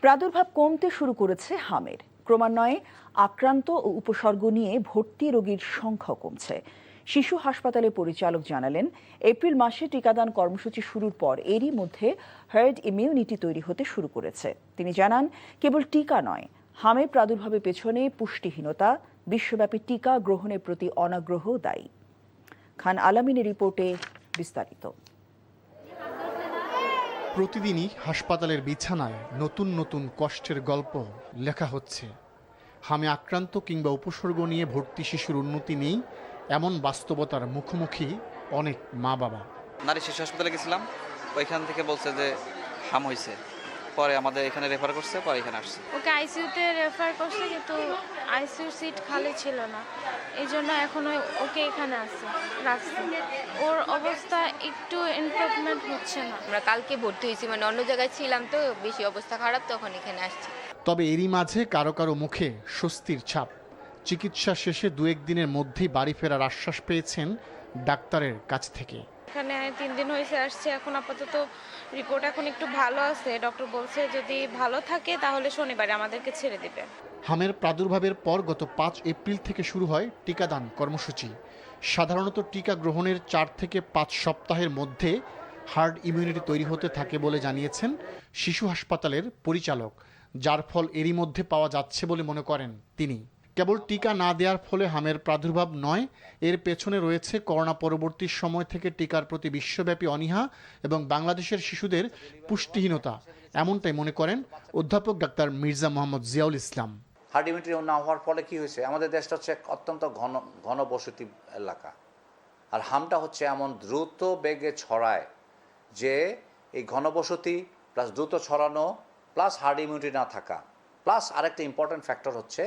প্রাদুর্ভাব কমতে শুরু করেছে হামের। ক্রমান্বয়ে আক্রান্ত ও উপসর্গ নিয়ে ভর্তি রোগীর সংখ্যা কমছে। শিশু হাসপাতালে পরিচালক জানালেন, এপ্রিল মাসে টিকাদান কর্মসূচি শুরুর পর এরই মধ্যে হার্ড ইমিউনিটি তৈরি হতে শুরু করেছে। তিনি জানান, কেবল টিকা নয়, হামের প্রাদুর্ভাবের পেছনে পুষ্টিহীনতা, বিশ্বব্যাপী টিকা গ্রহণের প্রতি অনাগ্রহ দায়ী। খান আলামিনের রিপোর্টে বিস্তারিত। প্রতিদিনই হাসপাতালের বিছানায় নতুন নতুন কষ্টের গল্প লেখা হচ্ছে। হামে আক্রান্ত কিংবা উপসর্গ নিয়ে ভর্তি শিশুর উন্নতি নেই, এমন বাস্তবতার মুখোমুখি অনেক মা বাবা। নারী শিশু হাসপাতালে গেছিলাম, ওইখান থেকে বলছে যে হাম হয়েছে, পরে আমাদের এখানে রেফার করছে, পরে এখানে আসছে। ওকে আইসিইউতে রেফার করছে, কিন্তু আইসিইউ সিট খালি ছিল না, এই জন্য এখন ওকে এখানে রাখছে। ওর অবস্থা একটু ইমপ্রুভমেন্ট হচ্ছে না। আমরা কালকে ভর্তি হয়েছি, মানে অন্য জায়গায় ছিলাম তো, বেশি অবস্থা খারাপ, তখন এখানে আসছি। তবে এরই মাঝে কারো কারো মুখে স্বস্তির ছাপ। চিকিৎসা শেষে 2-1 দিনের মধ্যেই বাড়ি ফেরার আশ্বাস পেয়েছেন ডাক্তারের কাছ থেকে। এখানে 3 দিন হয়েছে আসছে, এখন আপাতত রিপোর্ট এখন একটু ভালো আছে। ডক্টর বলছে যদি ভালো থাকে তাহলে শনিবারে আমাদেরকে ছেড়ে দিবে। হামের প্রাদুর্ভাবের পর গত 5 এপ্রিল থেকে শুরু হয় টিকাদান কর্মসূচি। সাধারণত টিকা গ্রহণের 4 থেকে 5 সপ্তাহের মধ্যে হার্ড ইমিউনিটি তৈরি হতে থাকে বলে জানিয়েছেন শিশু হাসপাতালের পরিচালক, যার ফল এরই মধ্যে পাওয়া যাচ্ছে বলে মনে করেন তিনি। কেবল টিকা না দেওয়ার ফলে হামের প্রাদুর্ভাব নয়, এর পেছনে রয়েছে করোনা পরবর্তী সময় থেকে টিকার প্রতি বিশ্বব্যাপী অনীহা এবং বাংলাদেশের শিশুদের পুষ্টিহীনতা, এমনটাই মনে করেন অধ্যাপক ডাক্তার মির্জা মোহাম্মদ জিয়াউল ইসলাম। হার্ড ইমিউনিটি না হওয়ার ফলে কি হয়েছে, আমাদের দেশটা হচ্ছে অত্যন্ত ঘন বসতি এলাকা, আর হামটা হচ্ছে এমন দ্রুত বেগে ছড়ায় যে এই ঘনবসতি প্লাস দ্রুত ছড়ানো প্লাস হার্ড ইমিউনিটি না থাকা প্লাস আরেকটা ইম্পর্ট্যান্ট ফ্যাক্টর হচ্ছে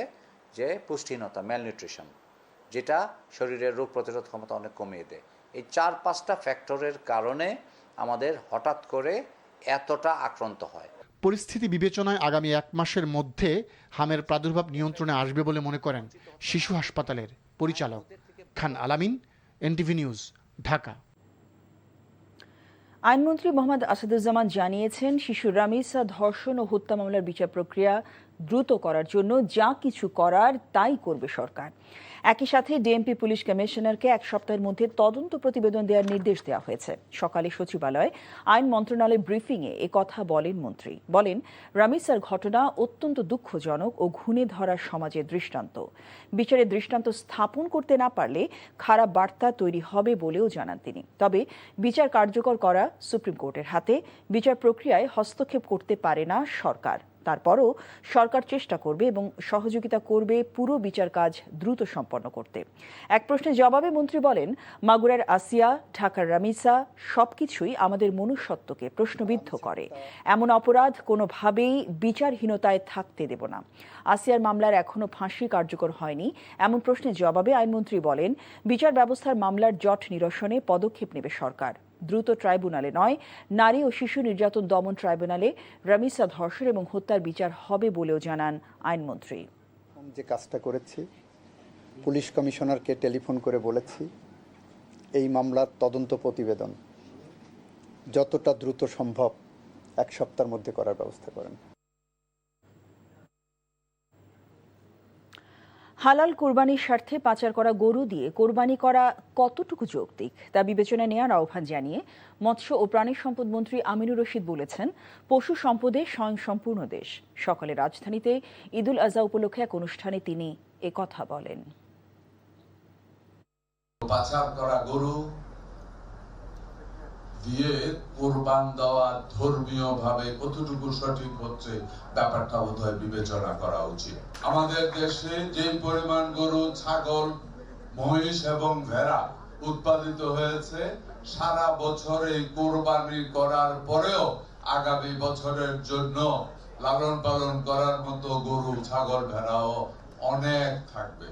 যে পুষ্টিহীনতা, ম্যালনিউট্রিশন, যেটা শরীরের রোগ প্রতিরোধ ক্ষমতা অনেক কমিয়ে দেয়। এই 4-5টা ফ্যাক্টরের কারণে আমাদের হঠাৎ করে এতটা আক্রান্ত হয়। পরিস্থিতি বিবেচনায় আগামী 1 মাসের মধ্যে হামের প্রাদুর্ভাব নিয়ন্ত্রণে আসবে বলে মনে করেন শিশু হাসপাতালের পরিচালক। খান আলামিন, এনটিভি নিউজ, ঢাকা। আইনমন্ত্রী মোহাম্মদ আসাদুজ্জামান জানিয়েছেন, শিশু রামিসা ধর্ষণ ও হত্যা মামলার বিচার প্রক্রিয়া দ্রুত করার জন্য যা কিছু করার তাই করবে সরকার। একই সাথে ডিএমপি পুলিশ কমিশনারকে 1 সপ্তাহের মধ্যে তদন্ত প্রতিবেদন দেওয়ার নির্দেশ দেওয়া হয়েছে। সকালে সচিবালয়ে আইন মন্ত্রণালয় ব্রিফিংয়ে একথা বলেন মন্ত্রী। বলেন, রামিসার ঘটনা অত্যন্ত দুঃখজনক ও ঘুণে ধরা সমাজের দৃষ্টান্ত। বিচারের দৃষ্টান্ত স্থাপন করতে না পারলে খারাপ বার্তা তৈরি হবে বলেও জানান তিনি। তবে বিচার কার্যকর করা সুপ্রিম কোর্টের হাতে, বিচার প্রক্রিয়ায় হস্তক্ষেপ করতে পারে না সরকার। তারপরও সরকার চেষ্টা করবে এবং সহযোগিতা করবে পুরো বিচার কাজ দ্রুত সম্পন্ন করতে। এক প্রশ্নের জবাবে মন্ত্রী বলেন, মাগুরার আসিয়া, ঢাকার রামিসা সবকিছুই আমাদের মনুষ্যত্বকে প্রশ্নবিদ্ধ করে। এমন অপরাধ কোনোভাবেই বিচারহীনতায় থাকতে দেব না। আসিয়ার মামলার এখনো ফাঁসি কার্যকর হয়নি এমন প্রশ্নের জবাবে আইনমন্ত্রী বলেন, বিচার ব্যবস্থার মামলার জট নিরসনে পদক্ষেপ নেবে সরকার। দ্রুত ট্রাইব্যুনালে নয়, নারী ও শিশু নির্যাতন দমন ট্রাইব্যুনালে রামিসা ধর্ষণ এবং হত্যার বিচার হবে বলেও জানান আইনমন্ত্রী। যে কাজটা করেছি, পুলিশ কমিশনারকে টেলিফোন করে বলেছি এই মামলার তদন্ত প্রতিবেদন যতটা দ্রুত সম্ভব 1 সপ্তাহের মধ্যে করার ব্যবস্থা করেন। হালাল কোরবানির স্বার্থে পাচার করা গরু দিয়ে কোরবানি করা কতটুকু যৌক্তিক তা বিবেচনায় নেওয়ার আহ্বান জানিয়ে মৎস্য ও প্রাণী সম্পদ মন্ত্রী আমিনুর রশিদ বলেছেন, পশু সম্পদে স্বয়ংসম্পূর্ণ দেশ। সকালে রাজধানীতে ঈদুল আজহা উপলক্ষে এক অনুষ্ঠানে তিনি একথা বলেন। পাচার করা গরু দিয়ে কোরবান দেওয়া ধর্মীয় ভাবে কতটুকু সঠিক হচ্ছে ব্যাপারটা বোধহয় বিবেচনা করা উচিত। আমাদের দেশে যে পরিমাণ গরু, ছাগল, মহিষ এবং ভেড়া উৎপাদিত হয়েছে, সারা বছর এই কোরবানি করার পরেও আগামী বছরের জন্য লালন পালন করার মতো গরু, ছাগল, ভেড়াও অনেক থাকবে।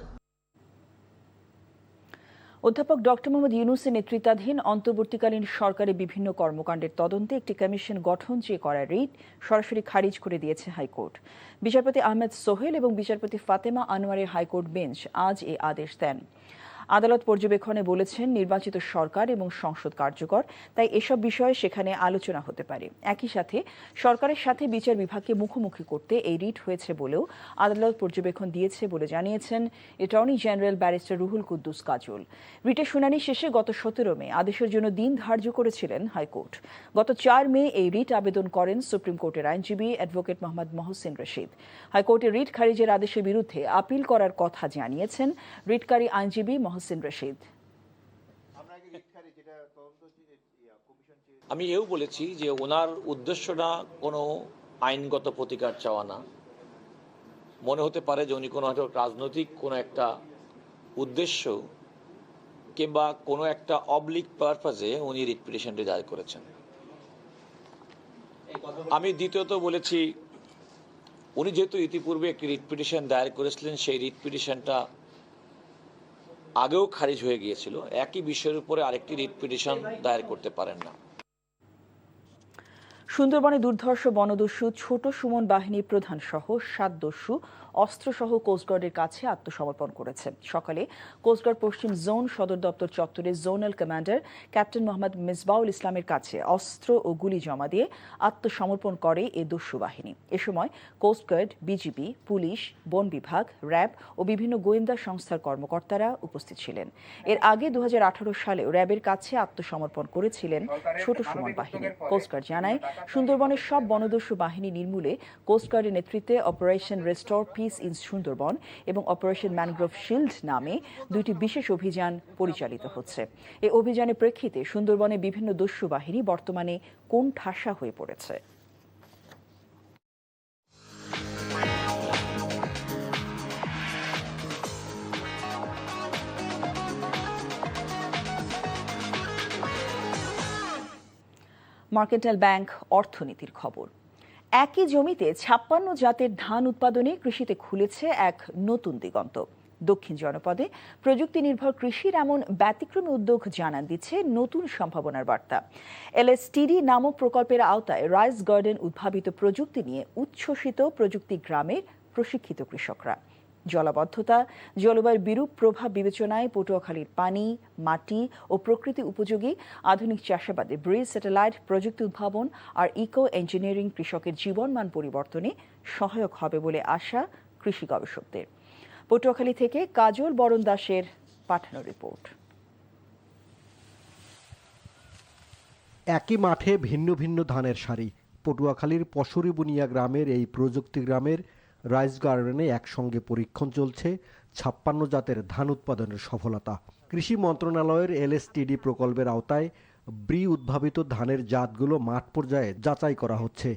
অধ্যাপক ডক্টর মোহাম্মদ ইউনূসের নেতৃত্বাধীন অন্তর্বর্তীকালীন সরকারের বিভিন্ন কর্মকাণ্ডের তদন্তে একটি কমিশন গঠন চেয়ে করা রিট সরাসরি খারিজ করে দিয়েছে হাইকোর্ট। বিচারপতি আহমেদ সোহেল এবং বিচারপতি ফাতেমা আনোয়ারের হাইকোর্ট বেঞ্চ আজ এই আদেশ দেন। আদালত পর্যবেক্ষণে বলেছেন, নির্বাচিত সরকার এবং সংসদ কার্যকর, তাই এসব বিষয়ে সেখানে আলোচনা হতে পারে। একই সাথে সরকারের সাথে বিচার বিভাগকে মুখোমুখি করতে এই রিট হয়েছে বলেও আদালত পর্যবেক্ষণ দিয়েছে বলে জানিয়েছেন attorney general barrister Ruhul Kuddus Kajal. রিটের শুনানি শেষে গত 17 মে আদেশের জন্য দিন ধার্য করেছিলেন হাইকোর্ট। গত 4 মে এই রিট আবেদন করেন সুপ্রিম কোর্টের আইনজীবী অ্যাডভোকেট মোহাম্মদ মহসিন রশিদ। হাইকোর্টের রিট খারিজের আদেশের বিরুদ্ধে আপিল করার কথা জানিয়েছেন রিটকারী আইনজীবী মহসিন রশিদ। আমি এও বলেছি যে ওনার উদ্দেশ্যটা কোনো আইনগত প্রতিকার চাওয়া না। মনে হতে পারে যে উনি কোনো হয়তো রাজনৈতিক কোনো একটা উদ্দেশ্য কিংবা কোনো একটা অবলিক পারপাজে উনি রিট পিটিশনটি দায়ের করেছেন। আমি দ্বিতীয়ত বলেছি, উনি যেহেতু ইতিপূর্বে একটি রিট পিটিশন দায়ের করেছিলেন, সেই রিট পিটিশনটা আগেও খারিজ হয়ে গিয়েছিল, একই বিষয়ের উপরে আরেকটি রিট পিটিশন দায়ের করতে পারেন না। সুন্দরবনে দুর্ধর্ষ বনদস্যু ছোট সুমন বাহিনীর প্রধান সহ 7 দস্যু অস্ত্রসহ কোস্টগার্ডের কাছে আত্মসমর্পণ করেছে। সকালে কোস্টগার্ড পশ্চিম জোন সদর দপ্তর চত্বরে zonal commander captain Mohammad Misbaul ইসলামের কাছে অস্ত্র ও গুলি জমা দিয়ে আত্মসমর্পণ করে এ দস্যু বাহিনী। এ সময় কোস্টগার্ড, বিজিবি, পুলিশ, বন বিভাগ, র্যাব ও বিভিন্ন গোয়েন্দা সংস্থার কর্মকর্তারা উপস্থিত ছিলেন। এর আগে 2018 সালেও র্যাবের কাছে আত্মসমর্পণ করেছিলেন ছোট সুমন বাহিনী। কোস্টগার্ড জানায়, সুন্দরবনের সব বনদস্যু বাহিনী নির্মূলে কোস্টগার্ডের নেতৃত্বে operation restore piece in Sundarban এবং অপারেশন ম্যানগ্রোভ শিল্ড নামে 2টি বিশেষ অভিযান পরিচালিত হচ্ছে। এই অভিযানের প্রেক্ষিতে সুন্দরবনে বিভিন্ন দস্যু বাহিনী বর্তমানে কোণঠাসা হয়ে পড়েছে। মার্কেন্টাইল ব্যাংক অর্থনীতির খবর। একই জমিতে 56 জাতের ধান উৎপাদনে কৃষিতে খুলেছে এক নতুন দিগন্ত। দক্ষিণ জনপদে প্রযুক্তি নির্ভর কৃষির এমন ব্যতিক্রমী উদ্যোগ জানান দিচ্ছে নতুন সম্ভাবনার বার্তা। LSTD নামক প্রকল্পের আওতায় রাইস গার্ডেন উদ্ভাবিত প্রযুক্তি নিয়ে উচ্ছ্বসিত প্রযুক্তি গ্রামের প্রশিক্ষিত কৃষকরা। জলাবদ্ধতা, জলবায়ুর বিরূপ প্রভাব বিবেচনায় পটুয়াখালীর পানি, মাটি ও প্রকৃতি উপযোগী আধুনিক চাষাবাদে ব্রিজ স্যাটেলাইট প্রযুক্তি উদ্ভাবন আর ইকো ইঞ্জিনিয়ারিং কৃষকের জীবনমান পরিবর্তনে সহায়ক হবে বলে আশা কৃষি গবেষকদের। পটুয়াখালী থেকে কাজল বরণ দাসের পাঠানো রিপোর্ট। একই মাঠে ভিন্ন ভিন্ন ধানের সারি। পটুয়াখালীর পশুরিবুনিয়া গ্রামের এই প্রযুক্তি গ্রামের রাইস গার্ডেনে একসঙ্গে পরীক্ষণ চলছে 56 জাতের ধান উৎপাদনের সফলতা। কৃষি মন্ত্রণালয়ের LSTD প্রকল্পের আওতায় ব্রি উদ্ভাবিত ধানের জাতগুলো মাঠ পর্যায়ে যাচাই করা হচ্ছে।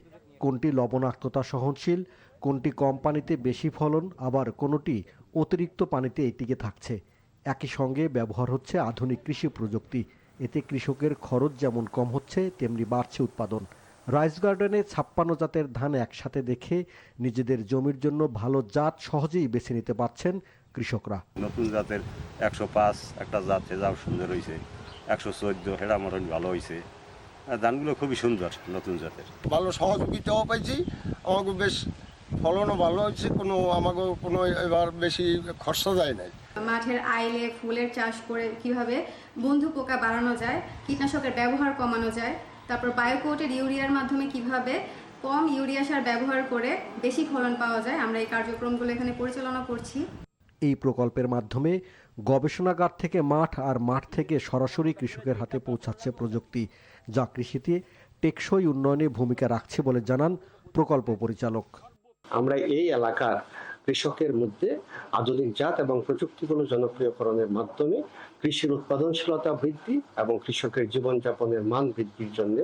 কোনটি লবণাক্ততা সহনশীল, কোনটি কম পানিতে বেশি ফলন, আবার কোনটি অতিরিক্ত পানিতে টিকে থাকছে। একই সঙ্গে ব্যবহার হচ্ছে আধুনিক কৃষি প্রযুক্তি। এতে কৃষকের খরচ যেমন কম হচ্ছে, তেমনি বাড়ছে উৎপাদন। রাইস গার্ডেনে 56 জাতের ধান একসাথে দেখে নিজেদের জমির জন্য ভালো জাত সহজেই বেছে নিতে পারছেন কৃষকরা। নতুন জাতের 105 একটা জাত, যাও সুন্দর হয়েছে, 114 হেডা মরণ ভালো হয়েছে। ধানগুলো খুবই সুন্দর নতুন জাতের। ভালো সহযোগিতাও পাইছি, আমাকে বেশ ফলনও ভালো হয়েছে, আমাকে কোনো এবার বেশি খরচা যায় নাই। মাঠের আইলে ফুলের চাষ করে কিভাবে বন্ধু পোকা বাড়ানো যায়, কীটনাশকের ব্যবহার কমানো যায়, তারপর বায়োকোটের ইউরিয়ার মাধ্যমে কিভাবে কম ইউরিয়া সার ব্যবহার করে বেশি ফলন পাওয়া যায়, আমরা এই কার্যক্রমগুলো এখানে পরিচালনা করছি। এই প্রকল্পের মাধ্যমে গবেষণাগার থেকে মাঠ আর মাঠ থেকে সরাসরি কৃষকের হাতে পৌঁছাচ্ছে প্রযুক্তি, যা কৃষিতে টেকসই উন্নয়নে ভূমিকা রাখছে বলে জানান প্রকল্প পরিচালক। আমরা এই এলাকার কৃষকের মধ্যে আধুনিক জাত এবং প্রযুক্তিগুলো জনপ্রিয়করণের মাধ্যমে কৃষির উৎপাদনশীলতা বৃদ্ধি এবং কৃষকের জীবনযাপনের মান বৃদ্ধির জন্য,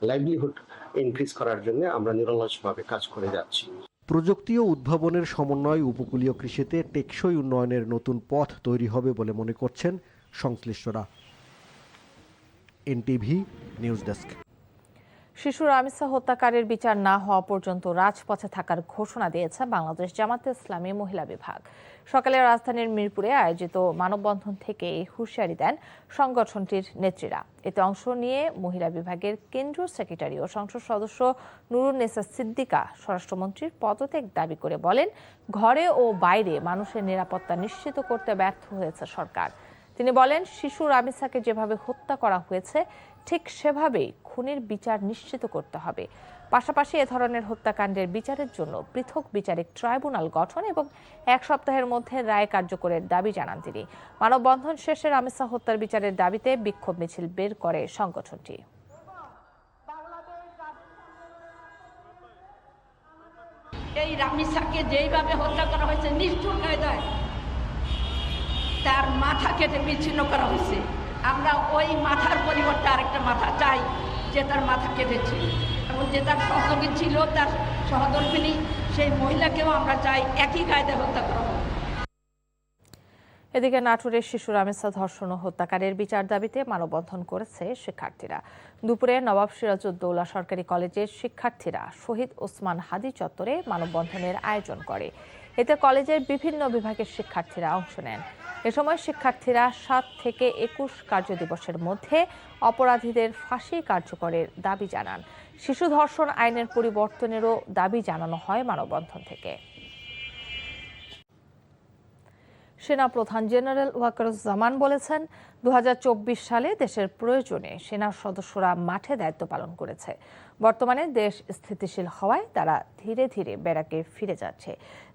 লাইভলিহুড ইনক্রিজ করার জন্য আমরা নিরলসভাবে কাজ করে যাচ্ছি। প্রযুক্তি ও উদ্ভাবনের সমন্বয় উপকূলীয় কৃষিতে টেকসই উন্নয়নের নতুন পথ তৈরি হবে বলে মনে করছেন সংশ্লিষ্টরা। NTV news desk. শিশু রামিসা হত্যাকারীর বিচার না হওয়া পর্যন্ত রাজপথে থাকার ঘোষণা দিয়েছে বাংলাদেশ জামাতে ইসলামী মহিলা বিভাগ। সকালে রাজধানীর মিরপুরে আয়োজিত মানববন্ধন থেকে এই হুঁশিয়ারি দেন সংগঠনটির নেত্রীরা। এতে অংশ নিয়ে মহিলা বিভাগের কেন্দ্রীয় সেক্রেটারি ও সংসদ সদস্য নুরুন্নেসা সিদ্দিকা স্বরাষ্ট্রমন্ত্রীর পদত্যাগ দাবি করে বলেন, ঘরে ও বাইরে মানুষের নিরাপত্তা নিশ্চিত করতে ব্যর্থ হয়েছে সরকার। তিনি বলেন, শিশু রামিসাকে যেভাবে হত্যা করা হয়েছে ঠিক সেভাবেই খুনির বিচার নিশ্চিত করতে হবে। পাশাপাশি এ ধরনের হত্যাকাণ্ডের বিচারের জন্য পৃথক বিচারিক ট্রাইব্যুনাল গঠন এবং 1 সপ্তাহের মধ্যে রায় কার্যকরের দাবি জানান তিনি। মানববন্ধন শেষে রামিসা হত্যার বিচারের দাবিতে বিক্ষোভ মিছিল বের করে সংগঠনটি। এই রামিসাকে যেইভাবে হত্যা করা হয়েছে নিষ্ঠুর কায়দায়, তার মাথা কেটে বিচ্ছিন্ন করা হয়েছে। আমরা ওই মাথার পরিবর্তে আরেকটা মাথা চাই, যে তার মাথা কেটেছে, এবং যে তার সহযোগী ছিল, তার সহধর্মিণী, সেই মহিলাকেও আমরা চাই একই কায়দায় হত্যা করা হোক। এদিকে নাটোরের শিশু রামিসা ধর্ষণ ও হত্যাকারীর বিচার দাবিতে মানববন্ধন করেছে শিক্ষার্থীরা। দুপুরে নবাব সিরাজউদ্দৌলা সরকারি কলেজের শিক্ষার্থীরা শহীদ ওসমান হাদি চত্বরে মানববন্ধনের আয়োজন করে। এতে কলেজের বিভিন্ন বিভাগের শিক্ষার্থীরা অংশ নেন। এ সময় শিক্ষার্থীরা 7 থেকে 21 কার্যদিবসের মধ্যে অপরাধীদের ফাঁসি কার্যকরের দাবি জানান। শিশু ধর্ষণ আইনের পরিবর্তনেরও দাবি জানানো হয় মানববন্ধন থেকে। সেনাপ্রধান জেনারেল ওয়াকারুজ্জামান বলেছেন, 2024 সালে দেশের প্রয়োজনে সেনা সদস্যরা মাঠে দায়িত্ব পালন করেছে। বর্তমানে দেশ স্থিতিশীল হওয়ায় তারা ধীরে ধীরে ব্যারাকে ফিরে যাচ্ছে।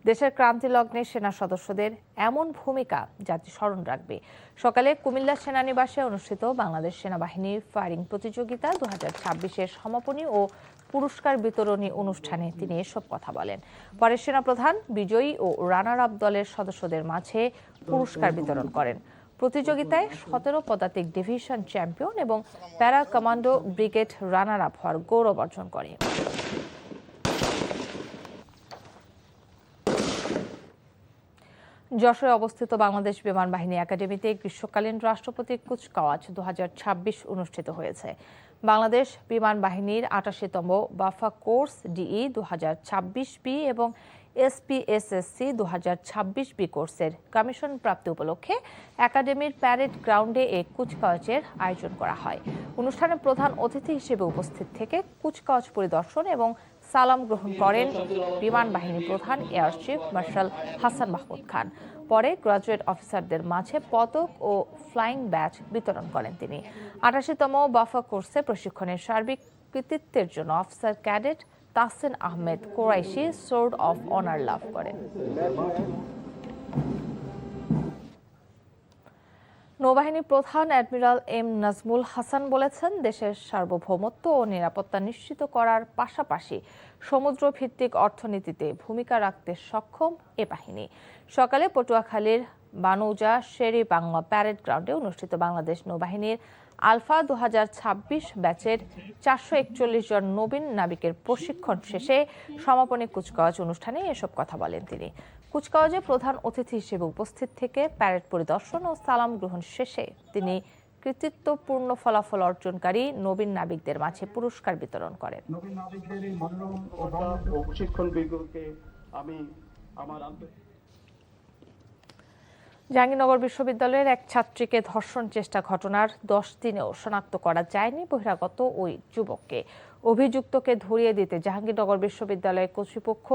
দেশের ক্রান্তি লগ্নে সেনা সদস্যদের এমন ভূমিকা জাতি স্মরণ রাখবে। সকালে কুমিল্লা সেনানিবাসে অনুষ্ঠিত বাংলাদেশ সেনাবাহিনীর ফায়ারিং প্রতিযোগিতা 2026-এর সমাপনী ও পুরস্কার বিতরণী অনুষ্ঠানে তিনি এসব কথা বলেন। পরে সেনাপ্রধান বিজয়ী ও রানার আপ দলের সদস্যদের মাঝে পুরস্কার বিতরণ করেন। প্রতিযোগিতায় 17 পদাতিক ডিভিশন চ্যাম্পিয়ন এবং para commando brigade runner up হওয়ার গৌরব অর্জন করে। যশোরে অবস্থিত বাংলাদেশ বিমান বাহিনী একাডেমিতে গ্রীষ্মকালীন রাষ্ট্রপতি কুচকাওয়াজ 2026 অনুষ্ঠিত হয়েছে। বাংলাদেশ বিমান বাহিনীর 88তম বাফা কোর্স ডিই 2026-বি এবং এসপিএসএসসি 2026-বি কোর্সের কমিশন প্রাপ্তি উপলক্ষে একাডেমির প্যারেড গ্রাউন্ডে এই কুচকাওয়াজের আয়োজন করা হয়। অনুষ্ঠানে প্রধান অতিথি হিসেবে উপস্থিত থেকে কুচকাওয়াজ পরিদর্শন এবং সালাম গ্রহণ করেন বিমান বাহিনী প্রধান air chief marshal Hasan Mahmud Khan. পরে গ্রাজুয়েট অফিসারদের মাঝে পদক ও ফ্লাইং ব্যাচ বিতরণ করেন তিনি। 88তম বাফা কোর্সে প্রশিক্ষণের সার্বিক কৃতিত্বের জন্য officer cadet Tahsin Ahmed Quraishi sword of honour লাভ করেন। নৌবাহিনী প্রধান অ্যাডমিরাল এম নাজমুল হাসান বলেছেন, দেশের সার্বভৌমত্ব ও নিরাপত্তা নিশ্চিত করার পাশাপাশি সমুদ্র ভিত্তিক অর্থনীতিতে ভূমিকা রাখতে সক্ষম এ বাহিনী। সকালে পটুয়াখালীর বানৌজা শেরি বাংলা প্যারেড গ্রাউন্ডে অনুষ্ঠিত বাংলাদেশ নৌবাহিনীর আলফা 2026 ব্যাচের 441 জন নবীন নাবিকের প্রশিক্ষণ শেষে সমাপনী কুচকাওয়াজ অনুষ্ঠানে এসব কথা বলেন তিনি। কুচকাওয়াজে প্রধান অতিথি হিসেবে উপস্থিত থেকে প্যারেড পরিদর্শন ও সালাম গ্রহণ শেষে তিনি কৃতিত্বপূর্ণ ফলাফল অর্জনকারী নবীন নাবিকদের মাঝে পুরস্কার বিতরণ করেন। জাহাঙ্গীরনগর বিশ্ববিদ্যালয়ের এক ছাত্রীকে ধর্ষণ চেষ্টা ঘটনার 10 দিনেও শনাক্ত করা যায়নি বহিরাগত ওই যুবককে। অভিযুক্তকে ধরিয়ে দিতে জাহাঙ্গীরনগর বিশ্ববিদ্যালয় কর্তৃপক্ষ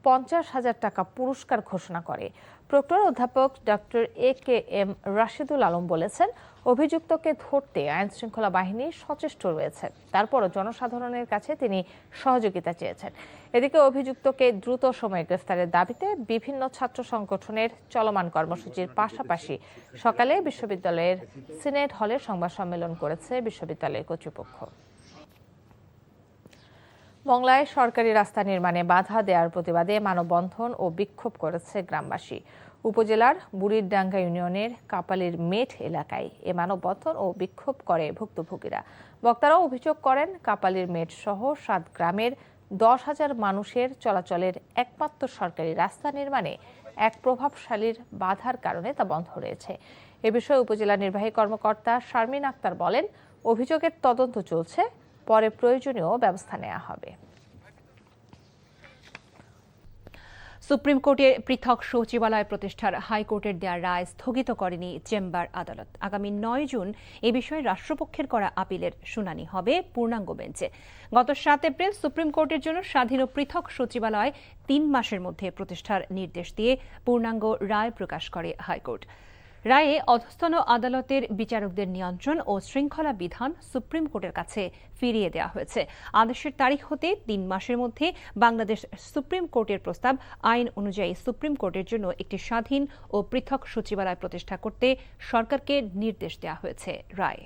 50,000 টাকা পুরস্কার ঘোষণা করে। প্রক্টর অধ্যাপক ডক্টর AKM রাশিদুল আলম বলেছেন, অভিযুক্তকে ধরতে আইনশৃঙ্খলা বাহিনী সচেষ্ট রয়েছে। তারপরও জনসাধারণের কাছে তিনি সহযোগিতা চেয়েছেন। এদিকে অভিযুক্তকে দ্রুত সময়ে গ্রেফতারের দাবিতে বিভিন্ন ছাত্র সংগঠনের চলমান কর্মসূচির পাশাপাশি সকালে বিশ্ববিদ্যালয়ের সিনেট হলে সংবাদ সম্মেলন করেছে বিশ্ববিদ্যালয় কর্তৃপক্ষ। মংলায় সরকারি রাস্তা নির্মাণে বাধা দেওয়ার প্রতিবাদে মানববন্ধন ও বিক্ষোভ করেছে গ্রামবাসী। উপজেলার বুড়িরডাঙ্গা ইউনিয়নের কাপালির মেঠ এলাকায় এ মানববন্ধন ও বিক্ষোভ করে ভুক্তভোগীরা। বক্তারাও অভিযোগ করেন, কাপালির মেঠ সহ 7 গ্রামের 10,000 মানুষের চলাচলের একমাত্র সরকারি রাস্তা নির্মাণে এক প্রভাবশালীর বাধার কারণে তা বন্ধ রয়েছে। এ বিষয়ে উপজেলা নির্বাহী কর্মকর্তা শারমিন আক্তার বলেন, অভিযোগের তদন্ত চলছে, পরে প্রয়োজনীয় ব্যবস্থা নেওয়া হবে। সুপ্রিম কোর্টের পৃথক সচিবালয় প্রতিষ্ঠার হাইকোর্টের দেয়া রায় স্থগিত করেনি চেম্বার আদালত। আগামী 9 জুন এ বিষয়ে রাষ্ট্রপক্ষের করা আপিলের শুনানি হবে পূর্ণাঙ্গ বেঞ্চে। গত 7 এপ্রিল সুপ্রিম কোর্টের জন্য স্বাধীন ও পৃথক সচিবালয় 3 মাসের মধ্যে প্রতিষ্ঠার নির্দেশ দিয়ে পূর্ণাঙ্গ রায় প্রকাশ করে হাইকোর্ট। রায়ে অধস্তন আদালতের বিচারকদের নিয়ন্ত্রণ ও শৃঙ্খলা বিধান সুপ্রিম কোর্টের কাছে ফিরিয়ে দেওয়া হয়েছে। আদেশের তারিখ হতে 3 মাসের মধ্যে বাংলাদেশ সুপ্রিম কোর্টের প্রস্তাব আইন অনুযায়ী সুপ্রিম কোর্টের জন্য একটি স্বাধীন ও পৃথক সচিবালয় প্রতিষ্ঠা করতে সরকারকে নির্দেশ দেওয়া হয়েছে রায়ে।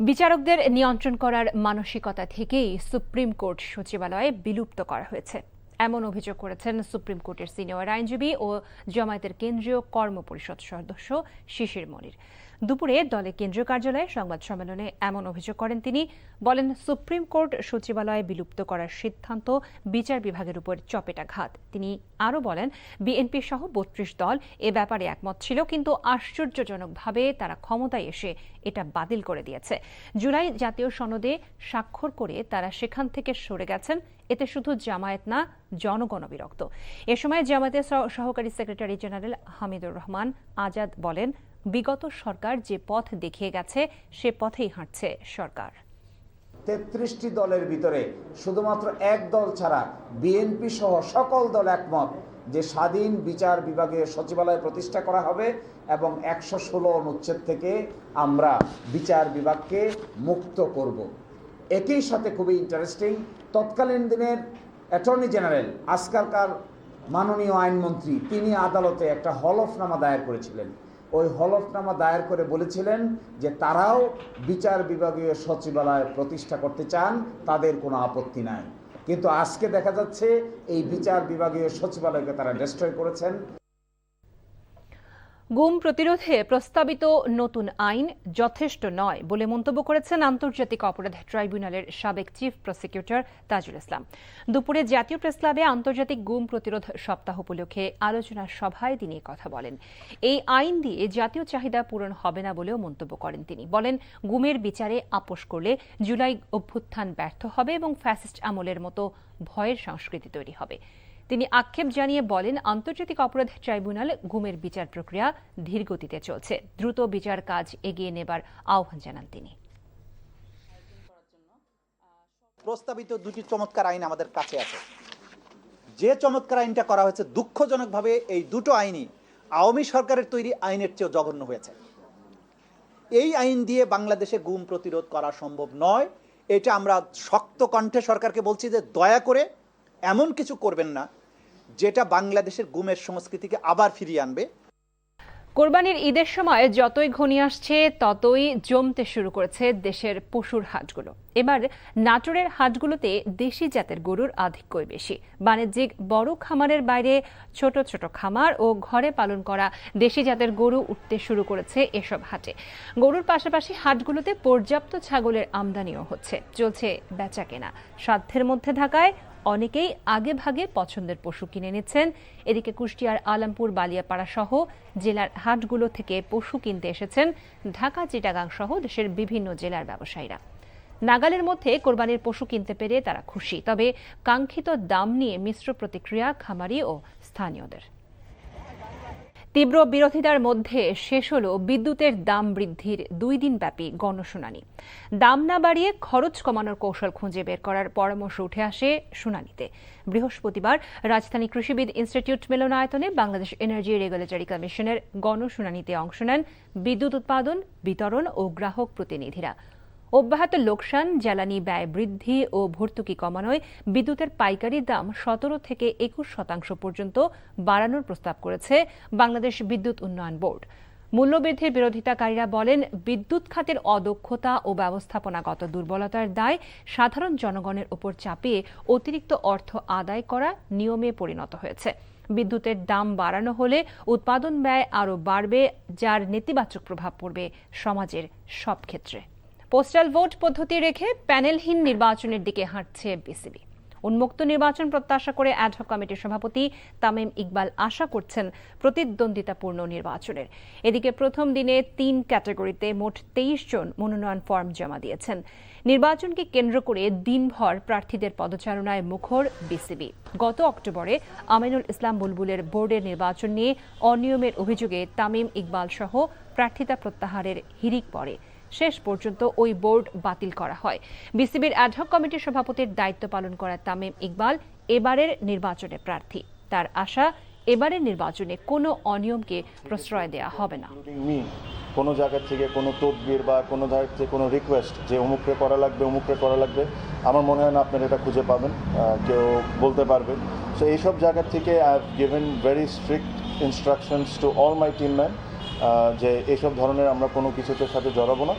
বিচারকদের নিয়ন্ত্রণ করার মানসিকতা থেকেই সুপ্রিম কোর্ট সচিবালয়ে বিলুপ্ত করা হয়েছে, এমন অভিযোগ করেছেন সুপ্রিম কোর্টের সিনিয়র আইনজীবী ও জামায়াতের কেন্দ্রীয় কর্মপরিষদ সদস্য শিশির মনির। দুপুরে দলের কেন্দ্রীয় কার্যালয়ে সংবাদ সম্মেলনে এমন অভিযোগ করেন তিনি। বলেন, সুপ্রিম কোর্ট সচিবালয় বিলুপ্ত করার সিদ্ধান্ত বিচার বিভাগের উপর চপেটাঘাত। তিনি আরও বলেন, বিএনপি সহ 32 দল এ ব্যাপারে একমত ছিল, কিন্তু আশ্চর্যজনকভাবে তারা ক্ষমতায় এসে এটা বাতিল করে দিয়েছে। জুলাই জাতীয় সনদে স্বাক্ষর করে তারা সেখান থেকে সরে গেছেন। এতে শুধু জামায়াত না, জনগণ বিরক্ত। এ সময় জামায়াতের সহকারী সেক্রেটারি জেনারেল হামিদুর রহমান আজাদ বলেন, বিগত সরকার যে পথ দেখিয়ে গেছে সে পথেই হাঁটছে সরকার। 33টি দলের ভিতরে শুধুমাত্র এক দল ছাড়া বিএনপি সহ সকল দল একমত যে স্বাধীন বিচার বিভাগীয় সচিবালয় প্রতিষ্ঠা করা হবে এবং 116 অনুচ্ছেদ থেকে আমরা বিচার বিভাগকে মুক্ত করব। একই সাথে খুবই ইন্টারেস্টিং, তৎকালীন দিনের অ্যাটর্নি জেনারেল আজকালকার মাননীয় আইনমন্ত্রী তিনি আদালতে একটা হলফনামা দায়ের করেছিলেন। ওই হলফনামা দায়ের করে বলেছিলেন যে তারাও বিচার বিভাগীয় সচিবালয় প্রতিষ্ঠা করতে চান, তাদের কোনো আপত্তি নাই। কিন্তু আজকে দেখা যাচ্ছে এই বিচার বিভাগীয় সচিবালয়কে তারা ডিস্ট্রয় করেছেন। গুম প্রতিরোধে প্রস্তাবিত নতুন আইন যথেষ্ট নয় বলে মন্তব্য করেছেন আন্তর্জাতিক অপরাধ ট্রাইব্যুনালের সাবেক চিফ প্রসিকিউটর তাজুল ইসলাম। দুপুরে জাতীয় প্রেসক্লাবে আন্তর্জাতিক গুম প্রতিরোধ সপ্তাহ উপলক্ষে আলোচনা সভায় তিনি কথা বলেন। এই আইন দিয়ে জাতীয় চাহিদা পূরণ হবে না বলেও মন্তব্য করেন তিনি। বলেন, গুমের বিচারে আপোষ করলে জুলাই অভ্যুত্থান ব্যর্থ হবে এবং ফ্যাসিস্ট আমলের মতো ভয়ের সংস্কৃতি তৈরি হবে। তিনি আক্ষেপ জানিয়ে বলেন, আন্তর্জাতিক অপরাধ ট্রাইব্যুনাল গুমের বিচার প্রক্রিয়া ধীরগতিতে চলছে, দ্রুত বিচার কাজ এগিয়ে নেবার আহ্বান জানান তিনি। প্রস্তাবিত দুটি চমৎকার আইন আমাদের কাছে আছে। যে চমৎকার আইনটা করা হয়েছে, দুঃখজনকভাবে এই দুটো আইনই আওয়ামী সরকারের তৈরি আইনের চেয়েও জঘন্য হয়েছে। এই আইন দিয়ে বাংলাদেশে গুম প্রতিরোধ করা সম্ভব নয়। এটা আমরা শক্ত কণ্ঠে সরকারকে বলছি যে দয়া করে এমন কিছু করবেন না যেটা বাংলাদেশের গুমের সংস্কৃতিকে আবার ফিরিয়ে আনবে। কোরবানির ঈদের সময় যতই ঘনিয়ে আসছে ততই জমতে শুরু করেছে দেশের পশুর হাটগুলো। এবার নাটোরের হাটগুলোতে দেশি জাতের গরুর আধিক্যই বেশি। বাণিজ্যিক বড় খামারের বাইরে ছোট ছোট খামার ও ঘরে পালন করা দেশি জাতের গরু উঠতে শুরু করেছে এসব হাটে। গরুর পাশাপাশি হাটগুলোতে পর্যাপ্ত ছাগলের আমদানিও হচ্ছে। চলছে বেচা কেনা। সাধ্যের মধ্যে থাকায় অনেকেই আগে ভাগে পছন্দের পশু কিনে নিচ্ছেন। এদিকে কুষ্টিয়ার আলমপুর, বালিয়াপাড়া সহ জেলার হাটগুলো থেকে পশু কিনতে এসেছেন ঢাকা, চিটাগাং সহ দেশের বিভিন্ন জেলার ব্যবসায়ীরা। নাগালের মধ্যে কোরবানির পশু কিনতে পেরে তারা খুশি, তবে কাঙ্ক্ষিত দাম নিয়ে মিশ্র প্রতিক্রিয়া খামারি ও স্থানীয়দের। তীব্র বিরোধিতার মধ্যে শেষ হল বিদ্যুতের দাম বৃদ্ধির 2 দিনব্যাপী গণশুনানি। দাম না বাড়িয়ে খরচ কমানোর কৌশল খুঁজে বের করার পরামর্শ উঠে আসে শুনানিতে। বৃহস্পতিবার রাজধানী কৃষিবিদ ইনস্টিটিউট মিলনায়তনে বাংলাদেশ এনার্জি রেগুলেটরি কমিশনের গণশুনানিতে অংশ নেন বিদ্যুৎ উৎপাদন, বিতরণ ও গ্রাহক প্রতিনিধিরা। অব্যাহত লোকসান, জ্বালানি ব্যয় বৃদ্ধি ও ভর্তুকি কমানোয় বিদ্যুতের পাইকারি দাম 17 থেকে 21% পর্যন্ত বাড়ানোর প্রস্তাব করেছে বাংলাদেশ বিদ্যুৎ উন্নয়ন বোর্ড। মূল্যবৃদ্ধির বিরোধিতাকারীরা বলেন, বিদ্যুৎ খাতের অদক্ষতা ও ব্যবস্থাপনাগত দুর্বলতার দায় সাধারণ জনগণের উপর চাপিয়ে অতিরিক্ত অর্থ আদায় করা নিয়মে পরিণত হয়েছে। বিদ্যুতের দাম বাড়ানো হলে উৎপাদন ব্যয় আরও বাড়বে, যার নেতিবাচক প্রভাব পড়বে সমাজের সব ক্ষেত্রে। পোস্টাল ভোট পদ্ধতি রেখে প্যানেলহীন নির্বাচনের দিকে হাঁটছে বিসিবি। উন্মুক্ত নির্বাচন প্রত্যাশা করে অ্যাডহক কমিটির সভাপতি তামিম ইকবাল আশা করছেন প্রতিদ্বন্দ্বিতাপূর্ণ নির্বাচনের। এদিকে প্রথম দিনে 3 ক্যাটাগরিতে মোট 23 জন মনোনয়ন ফর্ম জমা দিয়েছেন। নির্বাচনকে কেন্দ্র করে দিনভর প্রার্থীদের পদচারণায় মুখর বিসিবি। গত অক্টোবরে আমিনুল ইসলাম বুলবুলের বোর্ডের নির্বাচন নিয়ে অনিয়মের অভিযোগে তামিম ইকবাল সহ প্রার্থিতা প্রত্যাহারের হিড়িক পড়ে। শেষ পর্যন্ত ওই বোর্ড বাতিল করা হয়। বিসিবির অ্যাডহক কমিটির সভাপতির দায়িত্ব পালন করা তামিম ইকবাল এবারের নির্বাচনে প্রার্থী। তার আশা এবারের নির্বাচনে কোনো অনিয়মকে প্রশ্রয় দেওয়া হবে না। কোনো জায়গা থেকে কোনো তদবির বা কোনো জায়গা থেকে কোনো রিকোয়েস্ট যে অমুকরে করা লাগবে আমার মনে হয় না আপনারা এটা খুঁজে পাবেন, কেউ বলতে পারবে। সো এইসব জায়গা থেকে I have given very strict instructions to all my team man যে এইসব ধরনের আমরা কোনো কিছুতে সাথে জড়াবো না।